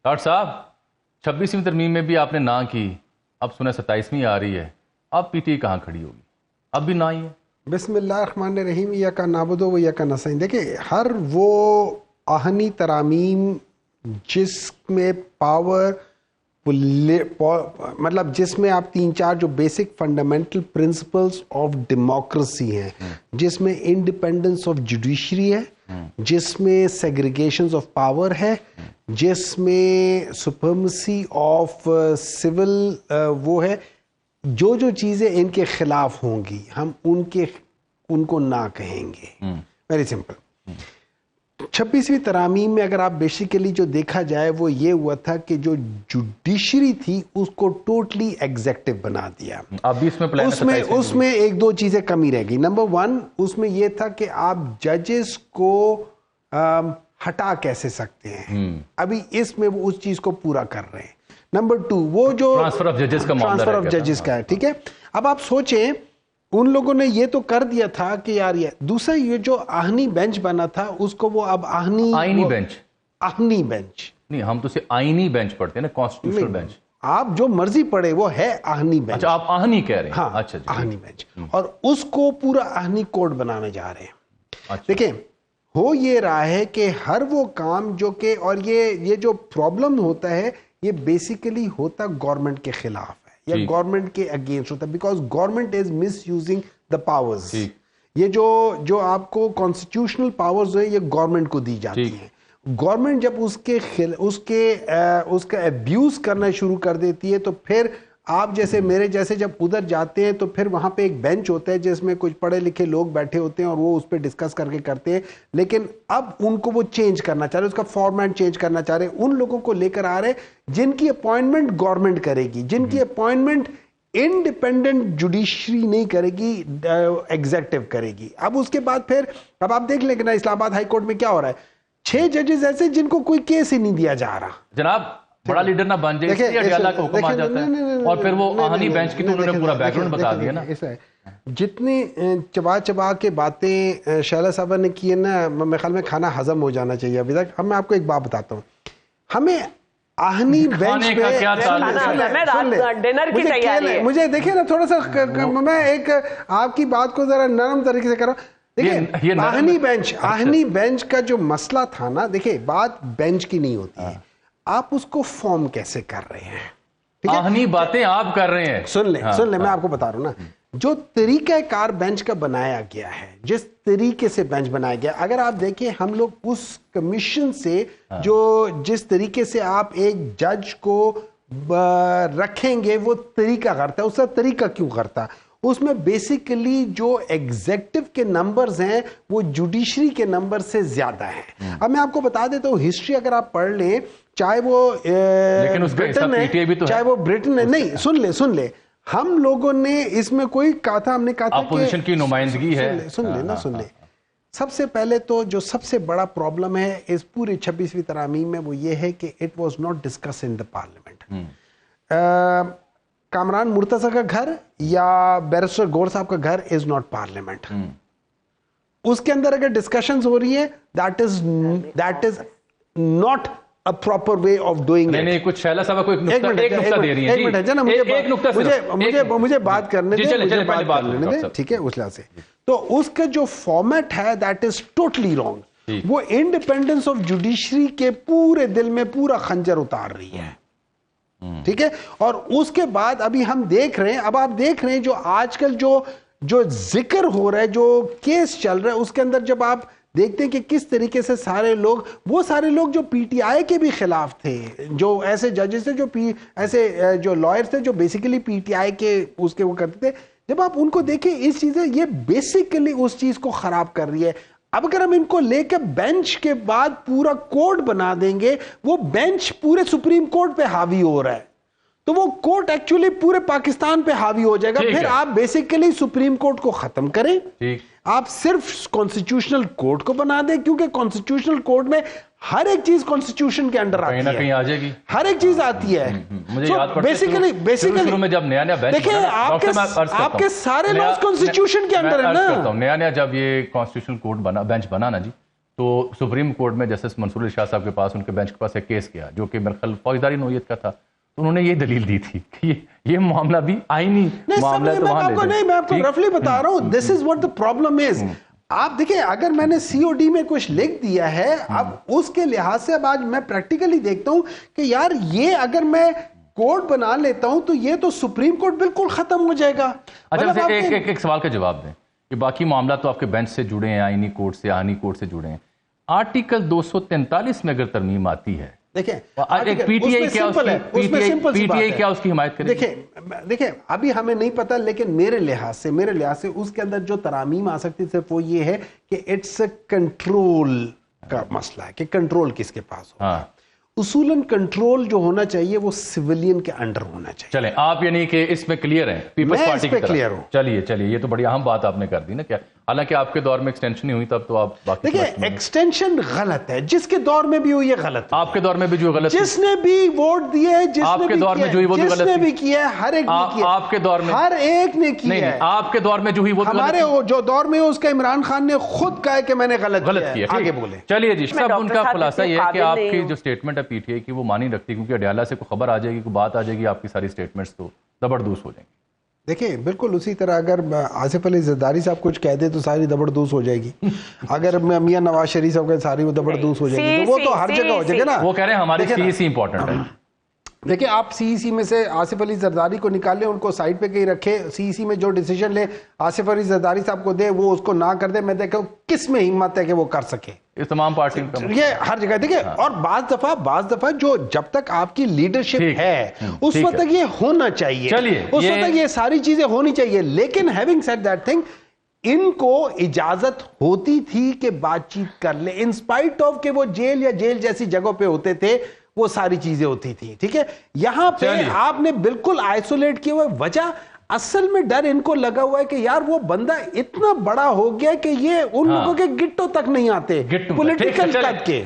Doctor صاحب 26ویں ترمیم میں بھی آپ نے نہ کی, اب سنیں 27ویں آ رہی ہے, اب پی ٹی کہاں کھڑی ہوگی؟ اب بھی نہ ہی ہے. بسم اللہ الرحمن الرحیم. یا کا نعبدو و یا کا نستعین. دیکھیں ہر وہ آہنی ترامیم جس میں پاور مطلب جس میں آپ 3-4 جو basic fundamental principles of democracy ہیں, جس میں انڈیپینڈنس آف جوڈیشری ہے, جس میں سیگریگیشنز آف پاور ہے, جس میں سپرمیسی آف سول وہ ہے, جو چیزیں ان کے خلاف ہوں گی ہم ان کو نہ کہیں گے. Very simple. 26ویں ترامیم میں اگر آپ بیسیکلی جو دیکھا جائے وہ یہ ہوا تھا کہ جو جوڈیشری تھی اس کو ٹوٹلی ایگزیکٹو بنا دیا. اس میں ایک دو چیزیں کمی رہ گئی. نمبر 1 اس میں یہ تھا کہ آپ ججز کو ہٹا کیسے سکتے ہیں, ابھی اس میں وہ اس چیز کو پورا کر رہے ہیں. نمبر 2 وہ جو ٹرانسفر آف ججز کا ہے, ٹھیک ہے. اب آپ سوچیں ان لوگوں نے یہ تو کر دیا تھا کہ یار یہ دوسرا یہ جو آہنی بینچ بنا تھا اس کو وہ اب آہنی بینچ نہیں, ہم تو آئینی بینچ پڑھتے ہیں نا, کانسٹیٹیوشنل بینچ. آپ جو مرضی پڑھے وہ ہے آہنی بینچ. اچھا آپ آہنی کہہ رہے ہیں. ہاں اچھا آہنی بینچ, اور اس کو پورا آہنی کوڈ بنانے جا رہے ہیں. دیکھیں ہو یہ رہا ہے کہ ہر وہ کام جو کہ, اور یہ جو پرابلم ہوتا ہے یہ بیسیکلی ہوتا گورنمنٹ کے خلاف ہے یا گورنمنٹ کے اگینسٹ ہوتا ہے, because government is miss using the powers. یہ جو آپ کو کانسٹیٹیوشنل پاورز ہیں یہ گورنمنٹ کو دی جاتی ہیں. گورنمنٹ جب اس کا ابیوز کرنا شروع کر دیتی ہے تو پھر آپ جیسے میرے جیسے جب ادھر جاتے ہیں تو پھر وہاں پہ ایک بینچ ہوتا ہے جس میں کچھ پڑھے لکھے لوگ بیٹھے ہوتے ہیں اور وہ اس پہ ڈسکس کر کے کرتے ہیں, لیکن اب ان کو وہ چینج کرنا چاہ رہے, اس کا فارمیٹ چینج کرنا چاہ رہے. ان لوگوں کو لے کر آ رہے جن کی اپوائنٹمنٹ گورنمنٹ کرے گی, جن کی اپوائنٹمنٹ انڈیپینڈنٹ جوڈیشری نہیں کرے گی, ایگزیکٹو کرے گی. اب اس کے بعد پھر اب آپ دیکھ لیں کہ نا اسلام آباد ہائی کورٹ میں کیا ہو رہا ہے, 6 ججز ایسے جن کو کوئی کیس ہی نہیں دیا جا رہا. جناب بڑا لیڈر نہ بن جائے, اڈیالہ کا حکم آ جاتا ہے اور پھر وہ آہنی بینچ کی تو انہوں نے پورا بیک گراؤنڈ بتا دیا نا. جتنی چبا کے باتیں شہلا صاحبہ نے کی ہے نا, میرے خیال میں کھانا ہضم ہو جانا چاہیے ابھی تک. میں آپ کو ایک بات بتاتا ہوں, ہمیں آہنی بینچ پہ مجھے دیکھیں نا تھوڑا سا, میں ایک آپ کی بات کو ذرا نرم طریقے سے کر رہا ہوں. دیکھیں آہنی بینچ کا جو مسئلہ تھا نا, دیکھیں بات بینچ کی نہیں ہوتی ہے, آپ اس کو فارم کیسے کر رہے ہیں. آہنی باتیں آپ کر رہے ہیں. سن لیں میں آپ کو بتا رہا ہوں نا, جو طریقہ کار بینچ کا بنایا گیا ہے, جس طریقے سے بینچ بنایا گیا, اگر آپ دیکھیں ہم لوگ اس کمیشن سے جو جس طریقے سے آپ ایک جج کو رکھیں گے وہ طریقہ کرتا ہے, اس کا طریقہ کیوں کرتا ہے, اس میں بیسیکلی جو ایگزیکٹو کے نمبرز ہیں وہ جوڈیشری کے نمبر سے زیادہ ہیں. اب میں آپ کو بتا دیتا ہوں, ہسٹری اگر آپ پڑھ لیں, چاہے وہ برٹن ہے چاہے وہ برٹن ہے, نہیں سن لے ہم لوگوں نے اس میں کوئی کہا تھا, ہم نے کہا تھا اپوزیشن کی نمائندگی ہے. سن لے سب سے پہلے تو جو سب سے بڑا پرابلم ہے اس پوری 26ویں ترامیم میں وہ یہ ہے کہ it was not discuss in the parliament. Kamran Murtaza کا گھر یا بیرسٹر گور صاحب کا گھر از ناٹ پارلیمنٹ. اس کے اندر اگر ڈسکشنز ہو رہی ہیں that is not a proper way of doing it. نہیں کچھ شہلا صاحبہ کو ایک نقطہ دے رہی ہیں. ایک منٹ ہے نا, مجھے بات کرنے دیں, ٹھیک ہے. اس لحاظ سے تو اس کا جو فارمیٹ ہے دیٹ از ٹوٹلی رانگ. وہ انڈیپینڈنس آف جوڈیشری کے پورے دل میں پورا خنجر اتار رہی ہے, ٹھیک ہے. اور اس کے بعد ابھی ہم دیکھ رہے ہیں, اب آپ دیکھ رہے ہیں جو آج کل جو ذکر ہو رہا ہے, جو کیس چل رہا ہے, اس کے اندر جب آپ دیکھتے ہیں کہ کس طریقے سے وہ سارے لوگ جو پی ٹی آئی کے بھی خلاف تھے, جو ایسے ججز تھے, جو ایسے جو لائرز تھے جو بیسیکلی پی ٹی آئی کے اس کے وہ کرتے تھے, جب آپ ان کو دیکھیں اس چیزیں یہ بیسیکلی اس چیز کو خراب کر رہی ہے. اب اگر ہم ان کو لے کے بینچ کے بعد پورا کوڈ بنا دیں گے, وہ بینچ پورے سپریم کورٹ پہ حاوی ہو رہا ہے, تو وہ کورٹ ایکچولی پورے پاکستان پہ حاوی ہو جائے گا. پھر آپ بیسیکلی سپریم کورٹ کو ختم کریں, آپ صرف کانسٹیٹیوشنل کورٹ کو بنا دیں, کیونکہ کانسٹیٹیوشنل کورٹ میں ہر ایک چیز کانسٹیٹیوشن کے انڈر آتی ہے, کہیں آ جائے گی, ہر ایک چیز آتی ہے. بیسیکلی دیکھیں آپ کے سارے لاز کانسٹیٹیوشن کے انڈر ہے نا. نیا جب یہ کانسٹیٹیوشنل کورٹ بینچ بنا نا جی, تو سپریم کورٹ میں جسٹس منصور علی شاہ صاحب کے پاس، ان کے بینچ کے پاس ایک کیس گیا جو کہ میرے خیال فوجداری نوعیت کا تھا، تو انہوں نے یہ دلیل دی تھی کہ یہ معاملہ بھی آئینی معاملہ ہے، تو وہاں لے جائیں۔ میں آپ کو رفلی بتا رہا ہوں، دس is what the problem is. آپ دیکھیں اگر میں نے سی او ڈی میں کچھ لکھ دیا ہے، اب اس کے لحاظ سے اب آج میں پریکٹیکلی دیکھتا ہوں کہ یار یہ اگر میں کوڈ بنا لیتا ہوں تو یہ تو سپریم کورٹ بالکل ختم ہو جائے گا۔ اچھا ایک سوال کا جواب دیں کہ باقی معاملات تو آپ کے بینچ سے جڑے ہیں، آئینی کوڈ سے، آئینی کوڈ سے جڑے ہیں، آرٹیکل 243 میں اگر ترمیم آتی ہے، دیکھیں پی ٹی آئی کیا اس کی حمایت کرے؟ دیکھیں ابھی ہمیں نہیں پتا، لیکن میرے لحاظ سے اس کے اندر جو ترامیم آ سکتی صرف وہ یہ ہے کہ اٹس کنٹرول کا مسئلہ ہے کہ کنٹرول کس کے پاس ہو۔ اصولاً کنٹرول جو ہونا چاہیے وہ سویلین کے انڈر ہونا چاہیے۔ چلیں آپ یعنی کہ اس میں کلیئر ہیں پیپلز پارٹی کی طرف؟ چلیے یہ تو بڑی اہم بات آپ نے کر دی نا، کیا حالانکہ آپ کے دور میں ایکسٹینشن نہیں ہوئی تب تو آپ باقی دیکھیں ایکسٹینشن غلط ہے، جس کے دور میں بھی ہوئی ہے غلط، آپ کے دور میں بھی جو غلط، جس نے بھی ووٹ دیے، آپ کے دور میں جو ہوئی وہ غلط، جس نے بھی کیا ہے ہر ایک نے کیا، آپ کے دور میں ہر ایک نے کیا ہے، آپ کے دور میں جو ہوئی وہ ہمارے جو دور میں اس کا عمران خان نے خود کہا ہے کہ میں نے غلط کیا۔ آگے بولیں۔ چلیے جی صاحب، ان کا خلاصہ یہ ہے کہ آپ کی جو سٹیٹمنٹ ہے پی ٹی آئی کی وہ مانی رکھتی، کیونکہ اڈیالہ سے کوئی خبر آ جائے گی، کوئی بات آ جائے گی، آپ کی ساری سٹیٹمنٹس تو زبردوس ہو جائیں گی۔ دیکھیں بالکل اسی طرح اگر آصف علی زرداری صاحب کچھ کہہ دے تو ساری زبردوس ہو جائے گی، اگر میاں نواز شریف صاحب کہ ساری وہ زبردوس ہو جائے گی، تو وہ تو ہر جگہ ہو جائے گا نا۔ وہ کہہ رہے ہیں ہماری سی سی امپورٹنٹ ہے۔ دیکھیں آپ سی سی میں سے آصف علی زرداری کو نکال لیں، ان کو سائڈ پہ کہیں رکھے، سی سی میں جو ڈیسیجن لے آصف علی زرداری صاحب کو دے، وہ اس کو نہ کر دے، میں دیکھوں کس میں ہمت ہے کہ وہ کر سکے۔ اس تمام پارٹی یہ ہر جگہ دیکھیں، اور بعض دفعہ جو جب تک آپ کی لیڈرشپ ہے اس وقت تک یہ ہونا چاہیے، اس وقت تک یہ ساری چیزیں ہونی چاہیے، لیکن ہیونگ سیڈ دیٹ تھنگ، ان کو اجازت ہوتی تھی کہ بات چیت کر لے، ان اسپائٹ آف کہ وہ جیل یا جیل جیسی جگہوں پہ ہوتے تھے، وہ ساری چیزیں ہوتی تھی، ٹھیک ہے۔ یہاں پہ آپ نے بالکل آئسولیٹ کیا ہوا ہے، وجہ اصل میں ڈر ان کو لگا ہوا ہے کہ یار وہ بندہ اتنا بڑا ہو گیا کہ یہ ان لوگوں کے گٹوں تک نہیں آتے پولیٹیکل قد کے۔